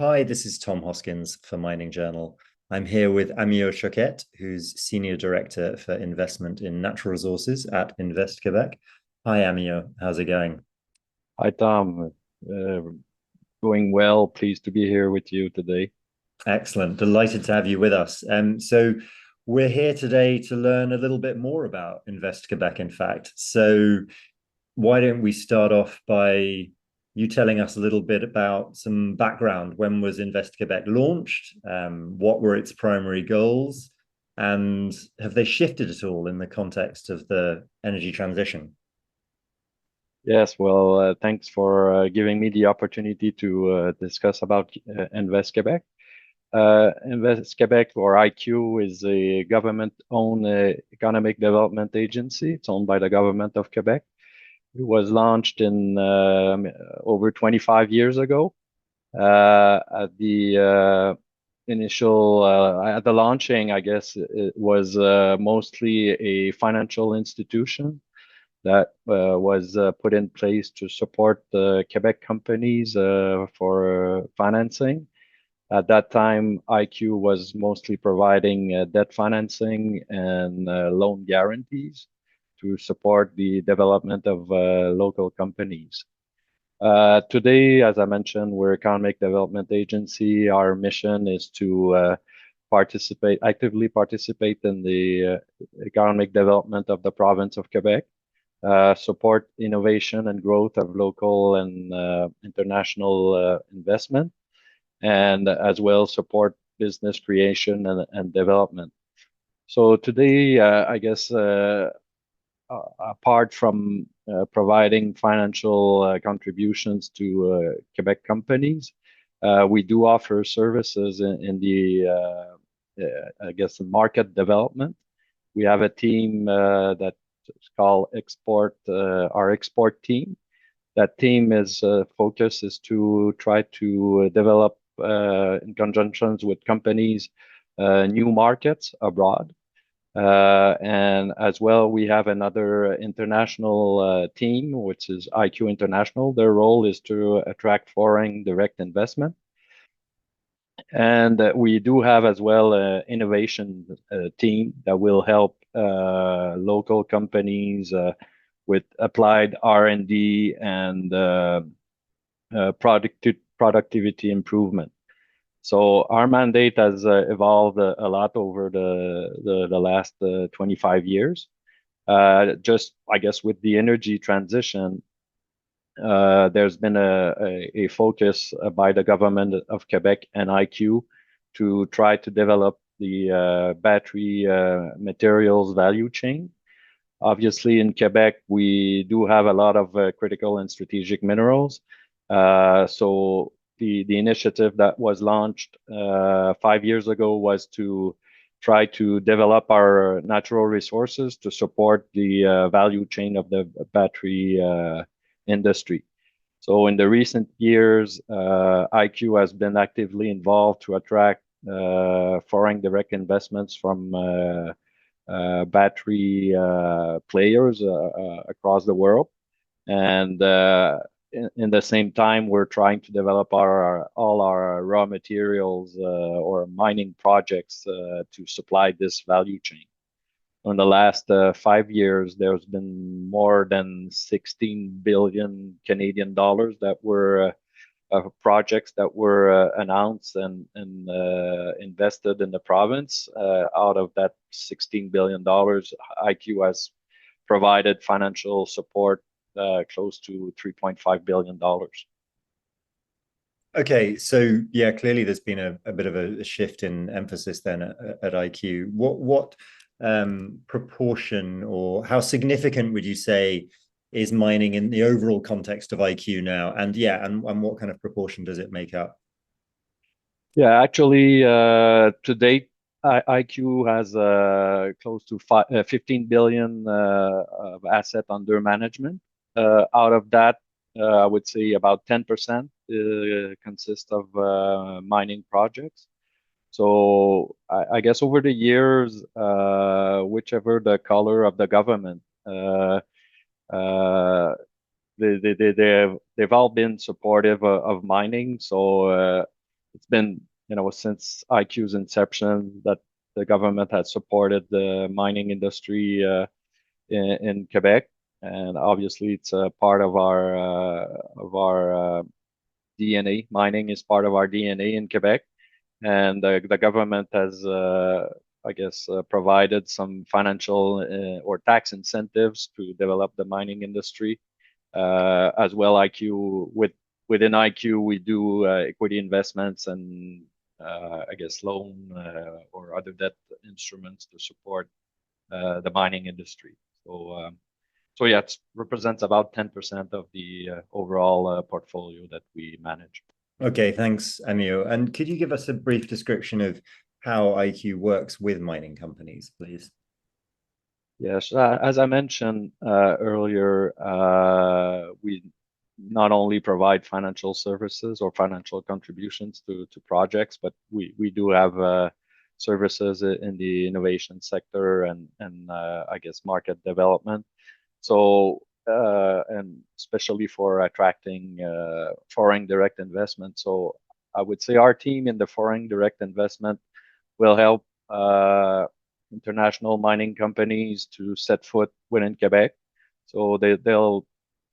Hi, this is Tom Hoskins for Mining Journal. I'm here with Amyot Choquette, who's Senior Director for Investment in Natural Resources at Invest Quebec. Hi, Amyot. How's it going? Hi, Tom. Uh, Going well. Pleased to be here with you today. Excellent. Delighted to have you with us. So we're here today to learn a little bit more about Invest Quebec, in fact. So why don't we start off by you telling us a little bit about some background? When was Invest Quebec launched? What were its primary goals? And have they shifted at all in the context of the energy transition? Yes, well, thanks for giving me the opportunity to discuss about Invest Quebec. Invest Quebec, or IQ, is a government-owned economic development agency. It's owned by the government of Quebec. It was launched in over 25 years ago. At the at the launching, I guess it was mostly a financial institution that was put in place to support the Quebec companies for financing. At that time, IQ was mostly providing debt financing and loan guarantees to support the development of local companies. Today, as I mentioned, we're economic development agency. Our mission is to actively participate in the economic development of the province of Quebec, support innovation and growth of local and international investment, and as well support business creation and development. So today, I guess apart from providing financial contributions to Quebec companies, we do offer services in the, I guess, market development. We have a team that's called our export team. That team is focus is to try to develop in conjunctions with companies new markets abroad. And as well, we have another international team, which is IQ International. Their role is to attract foreign direct investment. And we do have as well an innovation team that will help local companies with applied R&D and productivity improvement. So our mandate has evolved a lot over the last 25 years. Just, I guess, with the energy transition, there's been a focus by the government of Quebec and IQ to try to develop the battery materials value chain. Obviously, in Quebec, we do have a lot of critical and strategic minerals. So the initiative that was launched 5 years ago was to try to develop our natural resources to support the value chain of the battery industry. So in the recent years, IQ has been actively involved to attract foreign direct investments from battery players across the world. And in the same time, we're trying to develop all our raw materials or mining projects to supply this value chain. In the last 5 years, there's been more than 16 billion Canadian dollars that were projects that were announced and invested in the province. Out of that $16 billion, IQ has provided financial support close to $3.5 billion. Okay, so yeah, clearly there's been a bit of a shift in emphasis then at IQ. What proportion or how significant would you say is mining in the overall context of IQ now? And yeah, and what kind of proportion does it make up? Yeah, actually, to date, IQ has close to 15 billion of asset under management. Out of that, I would say about 10% consists of mining projects. So I guess over the years, whichever the color of the government, uh, they've all been supportive of mining. So it's been, since IQ's inception that the government has supported the mining industry in Quebec, and obviously it's a part of our DNA. Mining is part of our DNA in Quebec, and the government has, I guess, provided some financial or tax incentives to develop the mining industry as well. Within IQ, we do equity investments and I guess loan or other debt instruments to support the mining industry. So yeah, it represents about 10% of the overall portfolio that we manage. Okay, thanks, Amyot. And could you give us a brief description of how IQ works with mining companies, please? Yes, as I mentioned earlier, we not only provide financial services or financial contributions to projects, but we do have services in the innovation sector and I guess market development. So and especially for attracting foreign direct investment. So I would say our team in the foreign direct investment will help international mining companies to set foot within Quebec. So they'll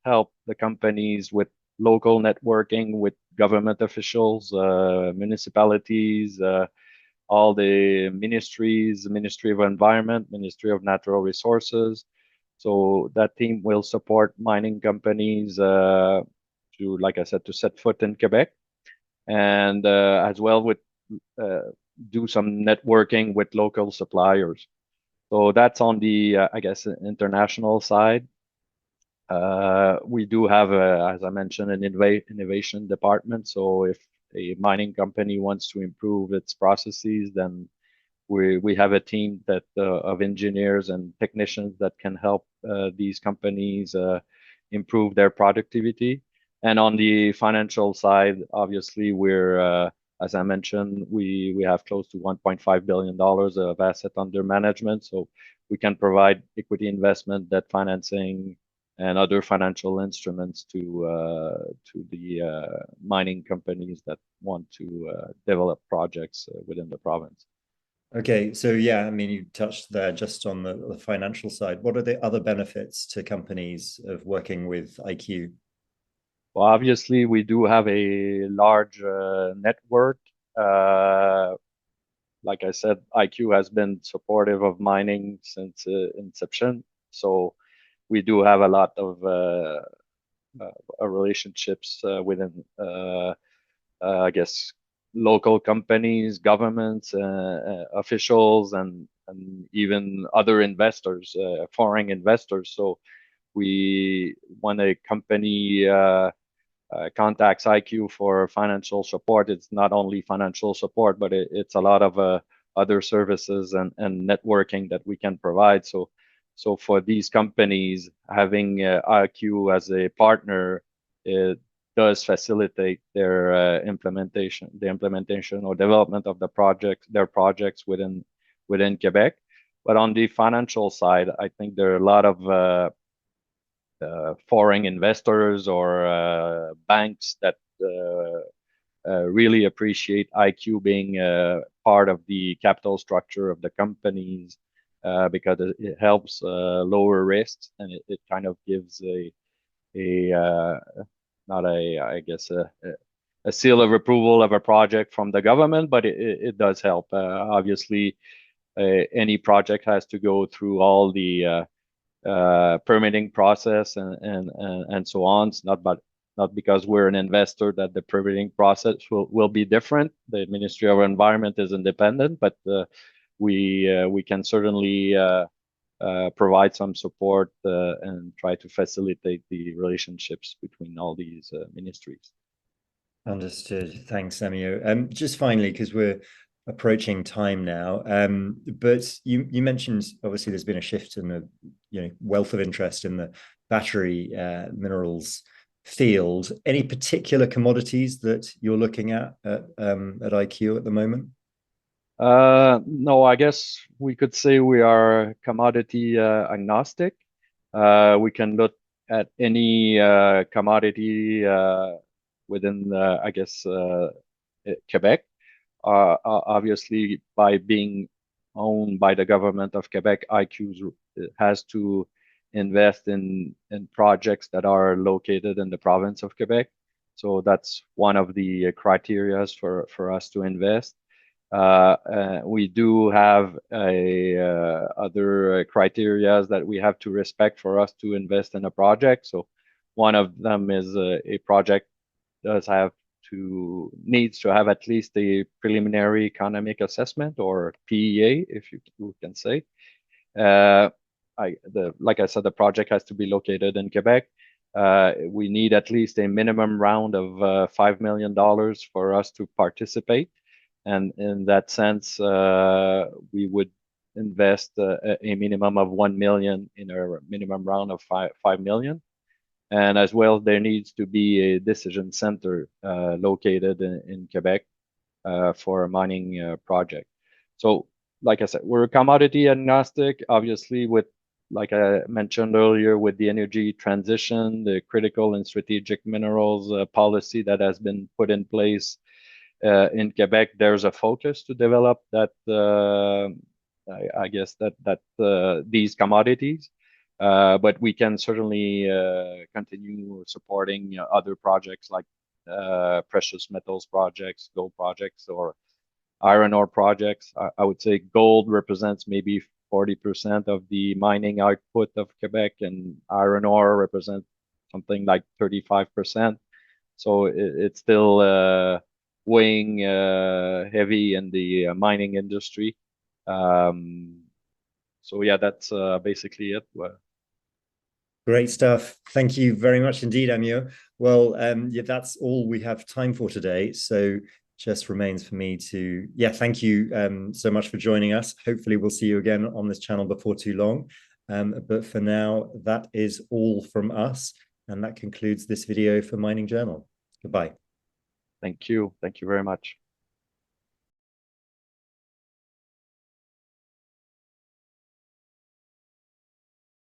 help the companies with local networking with government officials, municipalities, all the ministries, Ministry of Environment, Ministry of Natural Resources. So that team will support mining companies to, like I said, to set foot in Quebec, and as well with do some networking with local suppliers. So that's on the, I guess, international side. We do have, as I mentioned, an innovation department. So if a mining company wants to improve its processes, then we have a team that of engineers and technicians that can help these companies improve their productivity. And on the financial side, obviously, we're as I mentioned, we have close to $1.5 billion of asset under management. So we can provide equity investment, debt financing, and other financial instruments to the mining companies that want to develop projects within the province. Okay, so yeah, I mean, you touched there just on the financial side. What are the other benefits to companies of working with IQ? Well, obviously, we do have a large network. Like I said, IQ has been supportive of mining since inception. So we do have a lot of relationships within, I guess, local companies, governments, officials, and even other investors, foreign investors. So when a company contacts IQ for financial support, it's not only financial support, but it's a lot of other services and networking that we can provide. So for these companies, having IQ as a partner, it does facilitate their implementation or development of their projects within Quebec. But on the financial side, I think there are a lot of foreign investors or banks that really appreciate IQ being part of the capital structure of the companies because it helps lower risks, and it kind of gives not a, I guess, a seal of approval of a project from the government, but it does help. Obviously, any project has to go through all the permitting process and so on. It's not because we're an investor that the permitting process will be different. The Ministry of Environment is independent, but we can certainly provide some support and try to facilitate the relationships between all these ministries. Understood. Thanks, Amyot. Just finally, because we're approaching time now, but you mentioned obviously there's been a shift in the wealth of interest in the battery minerals field. Any particular commodities that you're looking at IQ at the moment? No, I guess we could say we are commodity agnostic. We can look at any commodity within, I guess, Quebec. Obviously, by being owned by the government of Quebec, IQ has to invest in projects that are located in the province of Quebec. So that's one of the criteria for us to invest. We do have other criteria that we have to respect for us to invest in a project. So one of them is a project needs to have at least a preliminary economic assessment, or PEA, if you can say. Like I said, the project has to be located in Quebec. We need at least a minimum round of $5 million for us to participate. And in that sense, we would invest a minimum of 1 million in a minimum round of 5 million. And as well, there needs to be a decision center located in Quebec for a mining project. So, like I said, we're commodity agnostic. Obviously, like I mentioned earlier, with the energy transition, the critical and strategic minerals policy that has been put in place in Quebec, there's a focus to develop that. I guess that these commodities. But we can certainly continue supporting other projects like precious metals projects, gold projects, or iron ore projects. I would say gold represents maybe 40% of the mining output of Quebec, and iron ore represents something like 35%. So it's still weighing heavy in the mining industry. So yeah, that's basically it. Great stuff. Thank you very much indeed, Amyot. Well, yeah, that's all we have time for today. So just remains for me to, thank you so much for joining us. Hopefully we'll see you again on this channel before too long. But for now, that is all from us. And that concludes this video for Mining Journal. Goodbye. Thank you. Thank you very much.